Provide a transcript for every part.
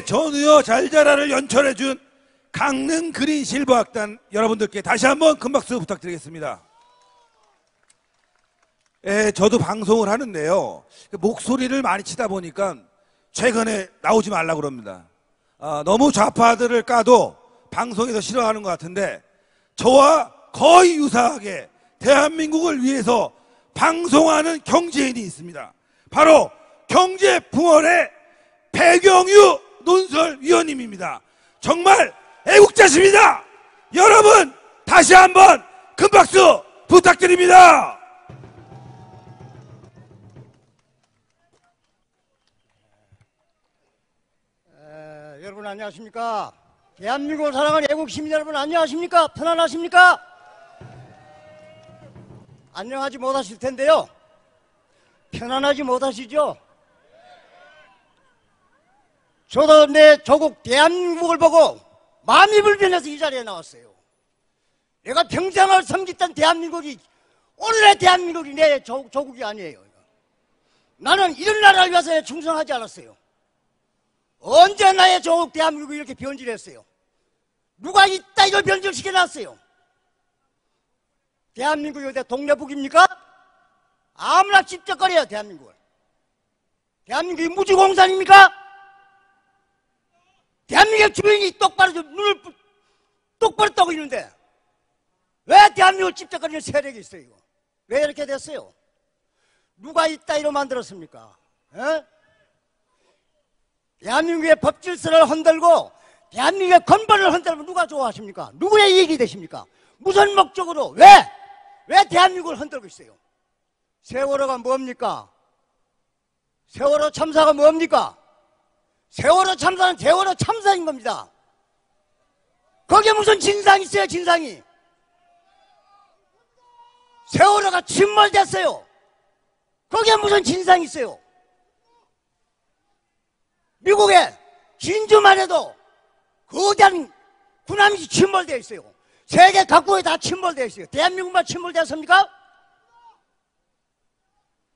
전우여 잘 자라를 연철해준 강릉 그린 실버 악단 여러분들께 다시 한번 큰 박수 부탁드리겠습니다. 저도 방송을 하는데요, 목소리를 많이 치다 보니까 최근에 나오지 말라고 그럽니다. 너무 좌파들을 까도 방송에서 싫어하는 것 같은데, 저와 거의 유사하게 대한민국을 위해서 방송하는 경제인이 있습니다. 바로 경제풍원의 배경유 논설위원님입니다. 정말 애국자십니다. 여러분 다시 한번 큰 박수 부탁드립니다. 여러분 안녕하십니까? 대한민국을 사랑하는 애국 시민 여러분 안녕하십니까? 편안하십니까? 안녕하지 못하실 텐데요, 편안하지 못하시죠? 저도 내 조국 대한민국을 보고 마음이 불편해서 이 자리에 나왔어요. 내가 평생을 섬겼던 대한민국이 오늘의 대한민국이 내 조국이 아니에요. 나는 이런 나라를 위해서 충성하지 않았어요. 언제 나의 조국 대한민국이 이렇게 변질했어요? 누가 이따 이걸 변질시켜놨어요? 대한민국이 어디 동네북입니까? 아무나 찝쩍거려요. 대한민국을. 대한민국이 무주공산입니까? 대한민국의 주인이 똑바로 눈을 똑바로 뜨고 있는데 왜 대한민국을 찝쩍거리는 세력이 있어요? 이거? 왜 이렇게 됐어요? 누가 이따위로 만들었습니까? 에? 대한민국의 법질서를 흔들고 대한민국의 건반을 흔들면 누가 좋아하십니까? 누구의 이익이 되십니까? 무슨 목적으로? 왜 대한민국을 흔들고 있어요? 세월호가 뭡니까? 세월호 참사가 뭡니까? 세월호 참사는 세월호 참사인 겁니다. 거기에 무슨 진상이 있어요? 진상이. 세월호가 침몰됐어요. 거기에 무슨 진상이 있어요? 미국에 진주만 해도 거대한 군함이 침몰되어 있어요. 세계 각국에 다 침몰되어 있어요. 대한민국만 침몰되었습니까?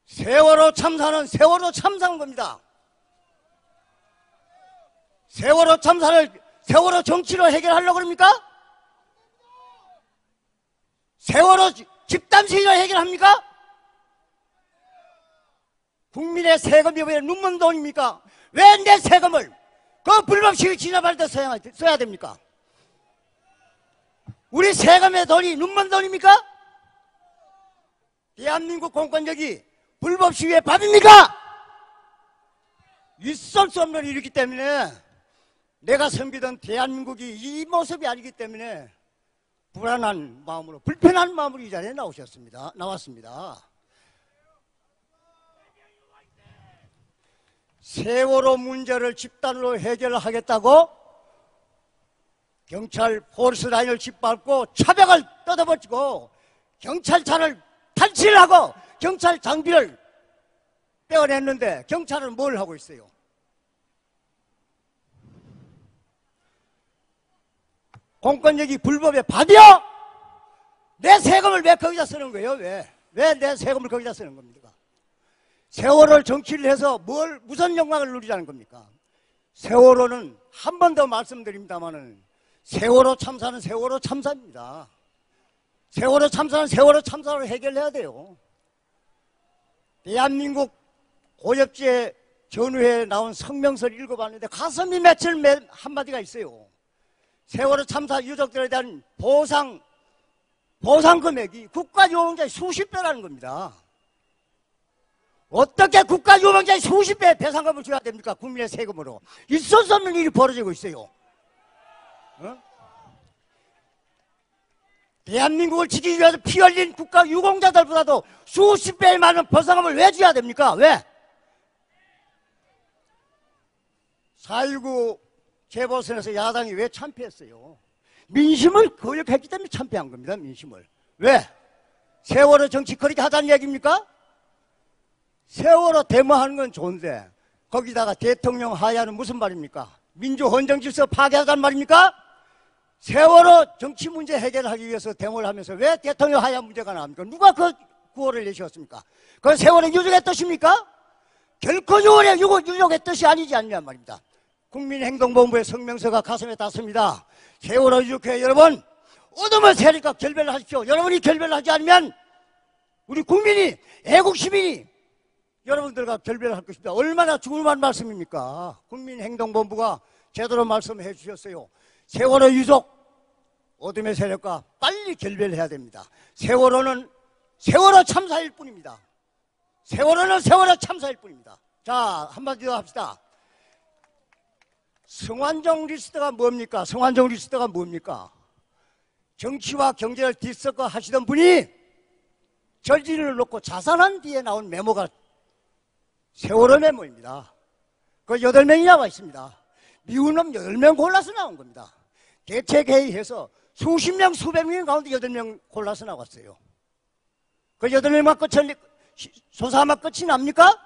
세월호 참사는 세월호 참사인 겁니다. 세월호 참사를 세월호 정치로 해결하려고 그럽니까? 세월호 집단 시위로 해결합니까? 국민의 세금이 왜 눈먼 돈입니까? 왜 내 세금을 그 불법 시위 진압할 때 써야 됩니까? 우리 세금의 돈이 눈먼 돈입니까? 대한민국 공권력이 불법 시위의 밥입니까? 있을 수 없는 일이기 때문에 내가 섬기던 대한민국이 이 모습이 아니기 때문에 불안한 마음으로, 불편한 마음으로 이 자리에 나왔습니다. 세월호 문제를 집단으로 해결하겠다고 경찰 포리스라인을 짓밟고 차벽을 뜯어버리고 경찰차를 탈취하고 경찰 장비를 빼어냈는데 경찰은 뭘 하고 있어요? 공권력이 불법의 밥이요? 내 세금을 왜 거기다 쓰는 거예요? 왜 내 세금을 거기다 쓰는 겁니까? 세월호를 정치를 해서 무슨 영광을 누리자는 겁니까? 세월호는 한 번 더 말씀드립니다만은 세월호 참사는 세월호 참사입니다. 세월호 참사는 세월호 참사로 해결해야 돼요. 대한민국 고엽제 전후에 나온 성명서를 읽어봤는데 가슴이 맺힐 한마디가 있어요. 세월호 참사 유족들에 대한 보상 금액이 국가유공자의 수십 배라는 겁니다. 어떻게 국가유공자의 수십 배 배상금을 줘야 됩니까? 국민의 세금으로. 있을 수 없는 일이 벌어지고 있어요. 대한민국을 지키기 위해서 피 흘린 국가유공자들보다도 수십 배에 많은 보상금을 왜 줘야 됩니까? 왜? 4.19 재보선에서 야당이 왜 참패했어요? 민심을 거역했기 때문에 참패한 겁니다. 민심을. 왜? 세월호 정치 그렇게 하자는 얘기입니까? 세월호 데모하는 건 좋은데 거기다가 대통령 하야는 무슨 말입니까? 민주헌정 질서 파괴하자는 말입니까? 세월호 정치 문제 해결하기 위해서 데모를 하면서 왜 대통령 하야 문제가 나옵니까? 누가 그 구호를 내셨습니까? 그 세월호 유족의 뜻입니까? 결코 유족의 뜻이 아니지 않냐 말입니다. 국민행동본부의 성명서가 가슴에 닿습니다. 세월호 유족회 여러분, 어둠의 세력과 결별을 하십시오. 여러분이 결별을 하지 않으면 우리 국민이, 애국 시민이 여러분들과 결별을 할 것입니다. 얼마나 중요한 말씀입니까? 국민행동본부가 제대로 말씀해 주셨어요. 세월호 유족, 어둠의 세력과 빨리 결별해야 됩니다. 세월호는 세월호 참사일 뿐입니다. 세월호는 세월호 참사일 뿐입니다. 자, 한마디 더 합시다. 성완종 리스트가 뭡니까? 성완종 리스트가 뭡니까? 정치와 경제를 뒤섞어 하시던 분이 절지를 놓고 자살한 뒤에 나온 메모가 세월호 메모입니다. 그 8명이 나와 있습니다. 미운 놈 8명 골라서 나온 겁니다. 대책회의해서 수십 명, 수백 명 가운데 8명 골라서 나왔어요. 그 8명만 조사하면 끝이 납니까?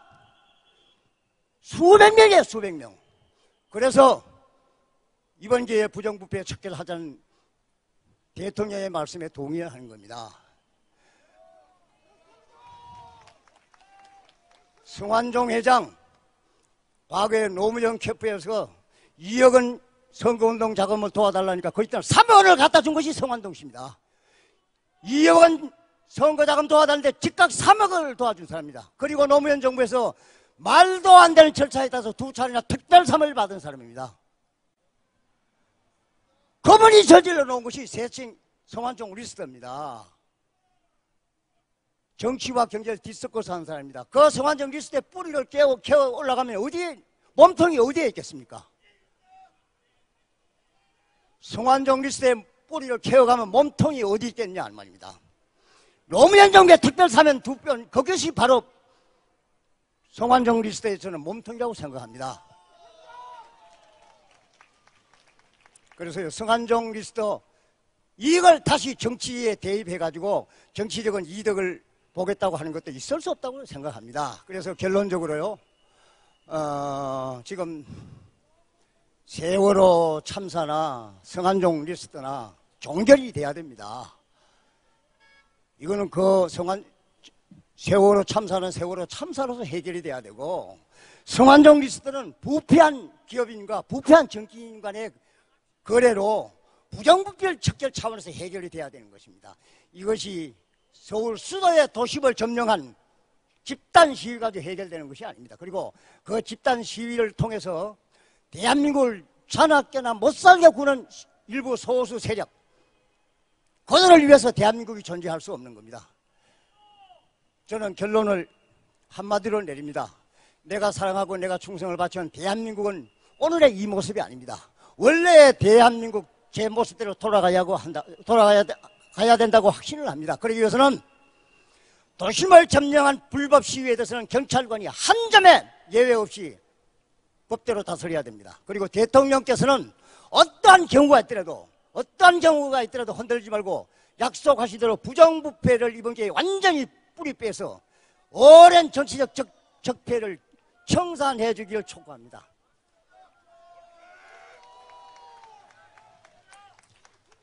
수백 명이에요, 수백 명. 그래서 이번 기회에 부정부패 척결을 하자는 대통령의 말씀에 동의하는 겁니다. 성완종 회장, 과거에 노무현 캠프에서 2억 원 선거운동 자금을 도와달라니까 거기다 3억 원을 갖다 준 것이 성완종 씨입니다. 2억 원 선거 자금 도와달라는데 즉각 3억을 도와준 사람입니다. 그리고 노무현 정부에서 말도 안 되는 절차에 따라서 2차례나 특별상을 받은 사람입니다. 그분이 저질러 놓은 것이 세칭 성완종 리스트입니다. 정치와 경제를 뒤섞어서 한 사람입니다. 그 성완종 리스트에 뿌리를 깨워 올라가면 몸통이 어디에 있겠습니까? 성완종 리스트에 뿌리를 캐어가면 몸통이 어디 있겠냐 는 말입니다. 노무현 정부의 특별사면 2편, 그것이 바로 성완종 리스트에 저는 몸통이라고 생각합니다. 그래서 성완종 리스트 이걸 다시 정치에 대입해가지고 정치적인 이득을 보겠다고 하는 것도 있을 수 없다고 생각합니다. 그래서 결론적으로요, 지금 세월호 참사나 성완종 리스트나 종결이 돼야 됩니다. 이거는 세월호 참사는 세월호 참사로서 해결이 돼야 되고, 성완종 리스트는 부패한 기업인과 부패한 정치인 간의 거래로 부정부패 척결 차원에서 해결이 돼야 되는 것입니다. 이것이 서울 수도의 도심을 점령한 집단 시위 가지고 해결되는 것이 아닙니다. 그리고 그 집단 시위를 통해서 대한민국을 자나깨나 못살게 구는 일부 소수 세력, 그들을 위해서 대한민국이 존재할 수 없는 겁니다. 저는 결론을 한마디로 내립니다. 내가 사랑하고 내가 충성을 바치는 대한민국은 오늘의 이 모습이 아닙니다. 원래 대한민국 제 모습대로 돌아가야 된다고 확신을 합니다. 그러기 위해서는 도심을 점령한 불법 시위에 대해서는 경찰관이 한 점의 예외 없이 법대로 다스려야 됩니다. 그리고 대통령께서는 어떠한 경우가 있더라도 흔들지 말고 약속하시대로 부정부패를 이번 기회에 완전히 뿌리 빼서 오랜 정치적 적폐를 청산해 주기를 촉구합니다.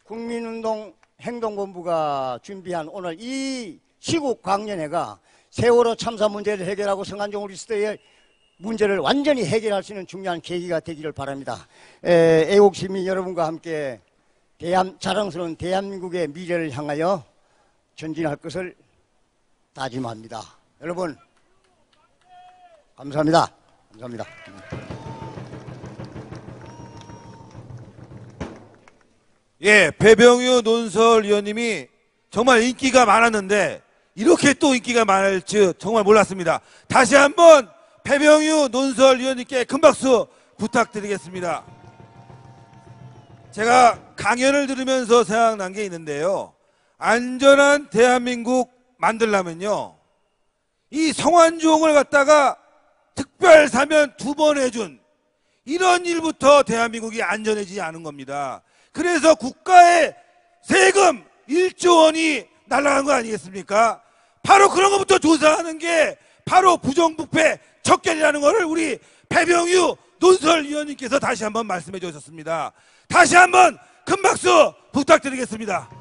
국민운동 행동본부가 준비한 오늘 이 시국 광년회가 세월호 참사 문제를 해결하고 성완종 리스트의 문제를 완전히 해결할 수 있는 중요한 계기가 되기를 바랍니다. 애국 시민 여러분과 함께 자랑스러운 대한민국의 미래를 향하여 전진할 것을 다짐합니다. 여러분 감사합니다. 감사합니다. 예, 배병유 논설위원님이 정말 인기가 많았는데 이렇게 또 인기가 많을 줄 정말 몰랐습니다. 다시 한번 배병유 논설위원님께 큰 박수 부탁드리겠습니다. 제가 강연을 들으면서 생각난 게 있는데요, 안전한 대한민국 만들려면요, 이 성완종을 갖다가 특별 사면 2번 해준 이런 일부터 대한민국이 안전해지지 않은 겁니다. 그래서 국가의 세금 1조 원이 날아간 거 아니겠습니까? 바로 그런 것부터 조사하는 게 바로 부정부패 척결이라는 것을 우리 배병유 논설위원님께서 다시 한번 말씀해 주셨습니다. 다시 한번 큰 박수 부탁드리겠습니다.